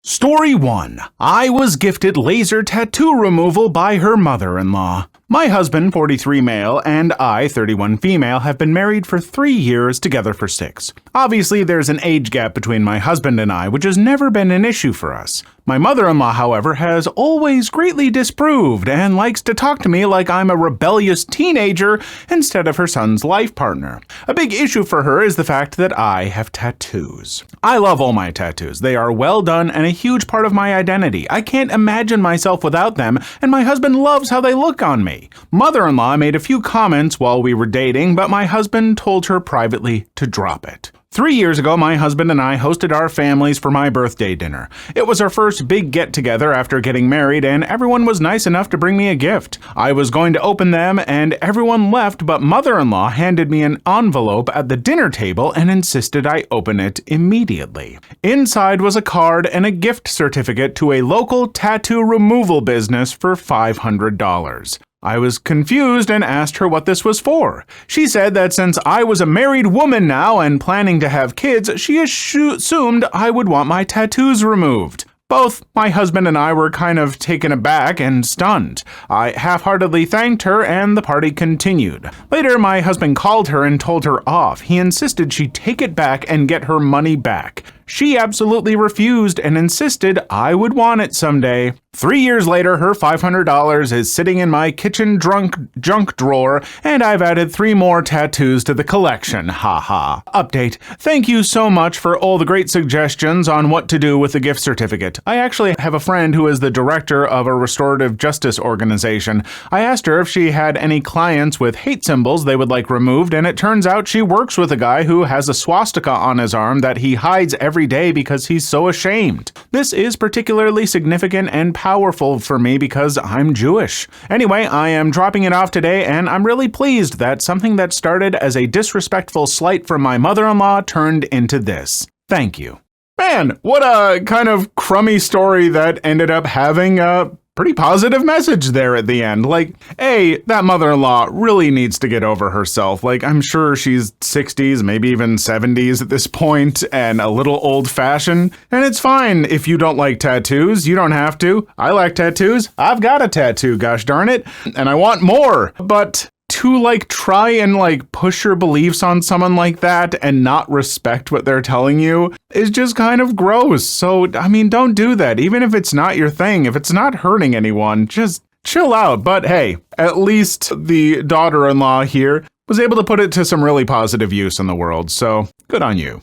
Story 1. I was gifted laser tattoo removal by her mother-in-law. My husband, 43 male, and I, 31 female, have been married for 3 years, together for 6. Obviously, there's an age gap between my husband and I, which has never been an issue for us. My mother-in-law, however, has always greatly disapproved and likes to talk to me like I'm a rebellious teenager instead of her son's life partner. A big issue for her is the fact that I have tattoos. I love all my tattoos. They are well done and a huge part of my identity. I can't imagine myself without them, and my husband loves how they look on me. Mother-in-law made a few comments while we were dating, but my husband told her privately to drop it. 3 years ago, my husband and I hosted our families for my birthday dinner. It was our first big get-together after getting married, and everyone was nice enough to bring me a gift. I was going to open them, and everyone left, but mother-in-law handed me an envelope at the dinner table and insisted I open it immediately. Inside was a card and a gift certificate to a local tattoo removal business for $500. I was confused and asked her what this was for. She said that since I was a married woman now and planning to have kids, she assumed I would want my tattoos removed. Both my husband and I were kind of taken aback and stunned. I half-heartedly thanked her and the party continued. Later, my husband called her and told her off. He insisted she take it back and get her money back. She absolutely refused and insisted I would want it someday. 3 years later, her $500 is sitting in my kitchen junk drawer, and I've added 3 more tattoos to the collection. Haha. Update. Thank you so much for all the great suggestions on what to do with the gift certificate. I actually have a friend who is the director of a restorative justice organization. I asked her if she had any clients with hate symbols they would like removed, and it turns out she works with a guy who has a swastika on his arm that he hides every day because he's so ashamed. This is particularly significant and powerful for me because I'm Jewish. Anyway, I am dropping it off today, and I'm really pleased that something that started as a disrespectful slight from my mother-in-law turned into this. Thank you. Man, what a kind of crummy story that ended up having a pretty positive message there at the end. Like, A, that mother-in-law really needs to get over herself. Like, I'm sure she's 60s, maybe even 70s at this point, and a little old-fashioned. And it's fine if you don't like tattoos. You don't have to. I like tattoos. I've got a tattoo, gosh darn it. And I want more. But to try and push your beliefs on someone like that and not respect what they're telling you is just kind of gross. So, I mean, don't do that. Even if it's not your thing, if it's not hurting anyone, just chill out. But hey, at least the daughter-in-law here was able to put it to some really positive use in the world. So good on you.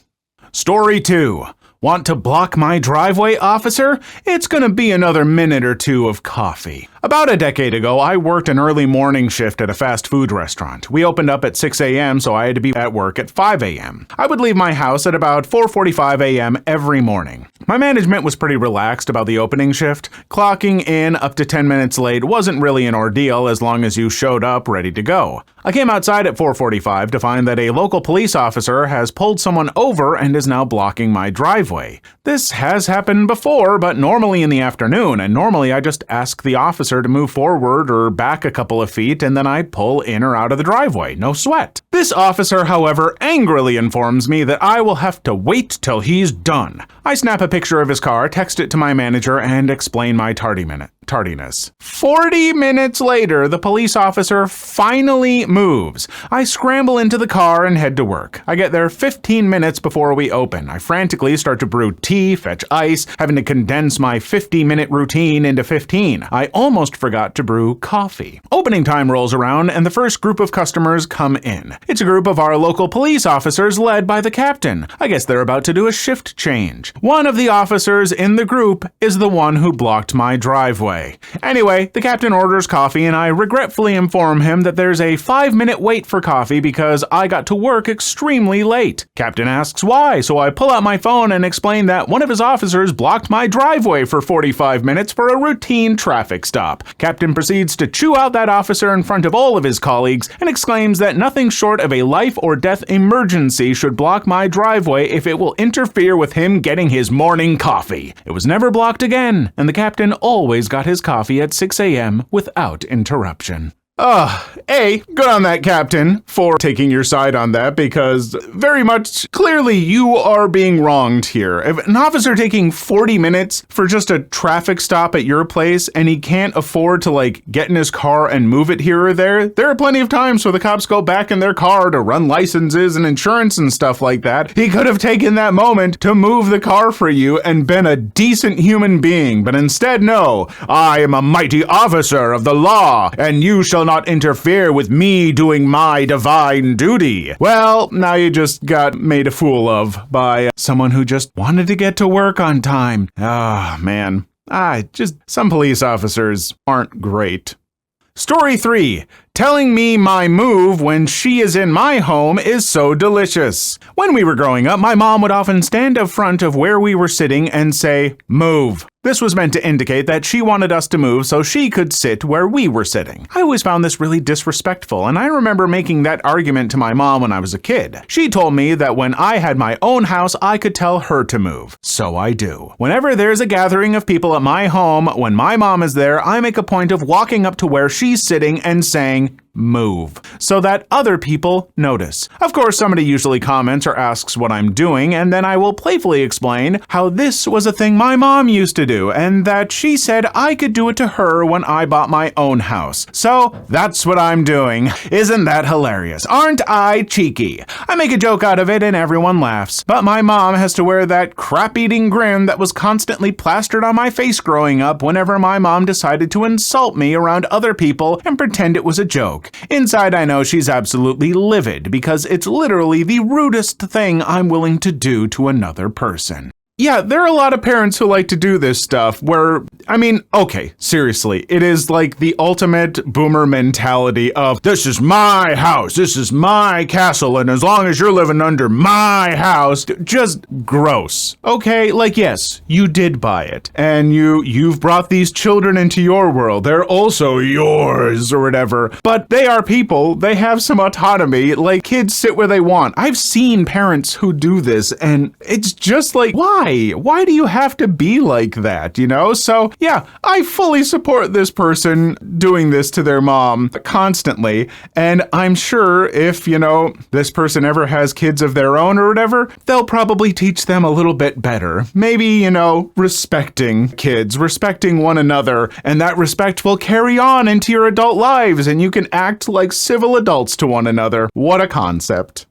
Story 2. Want to block my driveway, officer? It's gonna be another minute or 2 of coffee. About a decade ago, I worked an early morning shift at a fast food restaurant. We opened up at 6 a.m., so I had to be at work at 5 a.m. I would leave my house at about 4:45 a.m. every morning. My management was pretty relaxed about the opening shift. Clocking in up to 10 minutes late wasn't really an ordeal as long as you showed up ready to go. I came outside at 4:45 to find that a local police officer has pulled someone over and is now blocking my driveway. This has happened before, but normally in the afternoon, and normally I just ask the officer to move forward or back a couple of feet, and then I pull in or out of the driveway. No sweat. This officer, however, angrily informs me that I will have to wait till he's done. I snap a picture of his car, text it to my manager, and explain my tardiness. 40 minutes later, the police officer finally moves. I scramble into the car and head to work. I get there 15 minutes before we open. I frantically start to brew tea, fetch ice, having to condense my 50-minute routine into 15. I almost forgot to brew coffee. Opening time rolls around, and the first group of customers come in. It's a group of our local police officers led by the captain. I guess they're about to do a shift change. One of the officers in the group is the one who blocked my driveway. Anyway, the captain orders coffee, and I regretfully inform him that there's a 5-minute wait for coffee because I got to work extremely late. Captain asks why, so I pull out my phone and explain that one of his officers blocked my driveway for 45 minutes for a routine traffic stop. Captain proceeds to chew out that officer in front of all of his colleagues and exclaims that nothing short of a life or death emergency should block my driveway if it will interfere with him getting his morning coffee. It was never blocked again, and the captain always got his coffee at 6 a.m. without interruption. Good on that, Captain, for taking your side on that, because very much clearly you are being wronged here. If an officer taking 40 minutes for just a traffic stop at your place and he can't afford to get in his car and move it here or there are plenty of times where the cops go back in their car to run licenses and insurance and stuff like that. He could have taken that moment to move the car for you and been a decent human being, but instead, no. I am a mighty officer of the law, and you shall not interfere with me doing my divine duty. Well, now you just got made a fool of by someone who just wanted to get to work on time. Man. Some police officers aren't great. Story 3. Telling me my move when she is in my home is so delicious. When we were growing up, my mom would often stand up front of where we were sitting and say, "Move." This was meant to indicate that she wanted us to move so she could sit where we were sitting. I always found this really disrespectful, and I remember making that argument to my mom when I was a kid. She told me that when I had my own house, I could tell her to move. So I do. Whenever there's a gathering of people at my home, when my mom is there, I make a point of walking up to where she's sitting and saying, "Move," so that other people notice. Of course, somebody usually comments or asks what I'm doing, and then I will playfully explain how this was a thing my mom used to do, and that she said I could do it to her when I bought my own house. So that's what I'm doing. Isn't that hilarious? Aren't I cheeky? I make a joke out of it and everyone laughs, but my mom has to wear that crap-eating grin that was constantly plastered on my face growing up whenever my mom decided to insult me around other people and pretend it was a joke. Inside, I know she's absolutely livid because it's literally the rudest thing I'm willing to do to another person. Yeah, there are a lot of parents who like to do this stuff where, okay, seriously, it is like the ultimate boomer mentality of, this is my house, this is my castle, and as long as you're living under my house, just gross. Okay, yes, you did buy it, and you've brought these children into your world, they're also yours, or whatever, but they are people, they have some autonomy, kids sit where they want. I've seen parents who do this, and it's just why? Why do you have to be like that, So, yeah, I fully support this person doing this to their mom constantly, and I'm sure if, this person ever has kids of their own or whatever, they'll probably teach them a little bit better. Maybe, respecting kids, respecting one another, and that respect will carry on into your adult lives, and you can act like civil adults to one another. What a concept.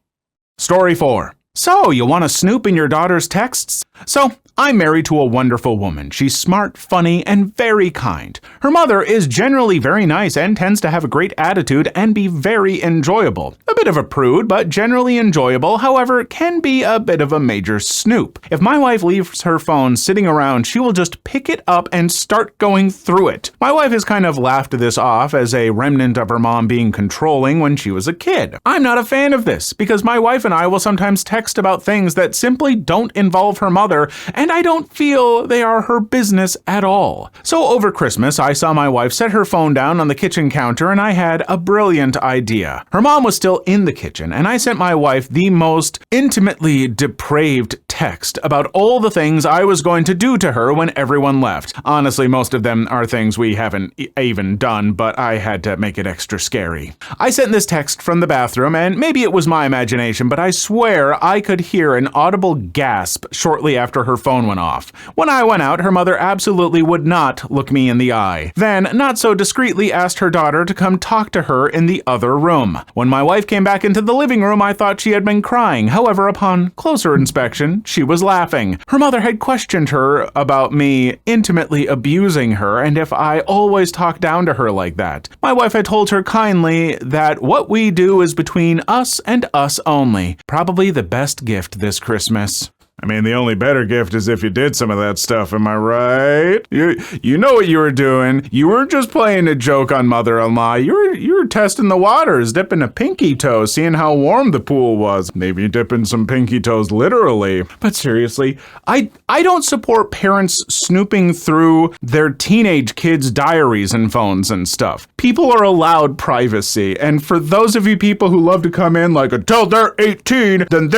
Story 4. So, you want to snoop in your daughter's texts? So, I'm married to a wonderful woman. She's smart, funny, and very kind. Her mother is generally very nice and tends to have a great attitude and be very enjoyable. A bit of a prude, but generally enjoyable, however, can be a bit of a major snoop. If my wife leaves her phone sitting around, she will just pick it up and start going through it. My wife has kind of laughed this off as a remnant of her mom being controlling when she was a kid. I'm not a fan of this, because my wife and I will sometimes text about things that simply don't involve her mother, and I don't feel they are her business at all. So over Christmas, I saw my wife set her phone down on the kitchen counter, and I had a brilliant idea. Her mom was still in the kitchen, and I sent my wife the most intimately depraved text about all the things I was going to do to her when everyone left. Honestly, most of them are things we haven't even done, but I had to make it extra scary. I sent this text from the bathroom, and maybe it was my imagination, but I swear I could hear an audible gasp shortly after her phone went off. When I went out, her mother absolutely would not look me in the eye. Then, not so discreetly, asked her daughter to come talk to her in the other room. When my wife came back into the living room, I thought she had been crying. However, upon closer inspection, she was laughing. Her mother had questioned her about me intimately abusing her and if I always talk down to her like that. My wife had told her kindly that what we do is between us and us only. Probably the best gift this Christmas. The only better gift is if you did some of that stuff, am I right? You know what you were doing. You weren't just playing a joke on mother-in-law. You were testing the waters, dipping a pinky toe, seeing how warm the pool was. Maybe dipping some pinky toes literally. But seriously, I don't support parents snooping through their teenage kids' diaries and phones and stuff. People are allowed privacy, and for those of you people who love to come in until they're 18, then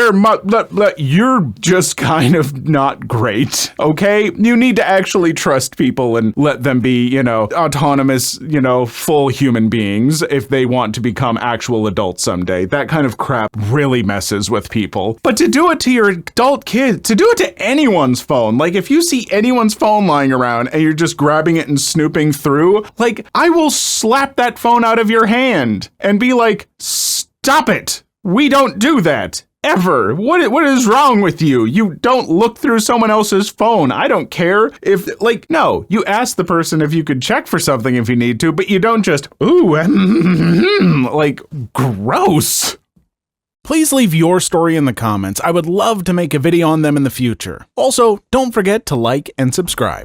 you're just just kind of not great, okay? You need to actually trust people and let them be, autonomous, full human beings if they want to become actual adults someday. That kind of crap really messes with people. But to do it to your adult kid, to do it to anyone's phone, like if you see anyone's phone lying around and you're just grabbing it and snooping through, like I will slap that phone out of your hand and be like, stop it. We don't do that. Ever. What is wrong with you? You don't look through someone else's phone. I don't care if, no, you ask the person if you could check for something if you need to, but you don't just, gross. Please leave your story in the comments. I would love to make a video on them in the future. Also, don't forget to like and subscribe.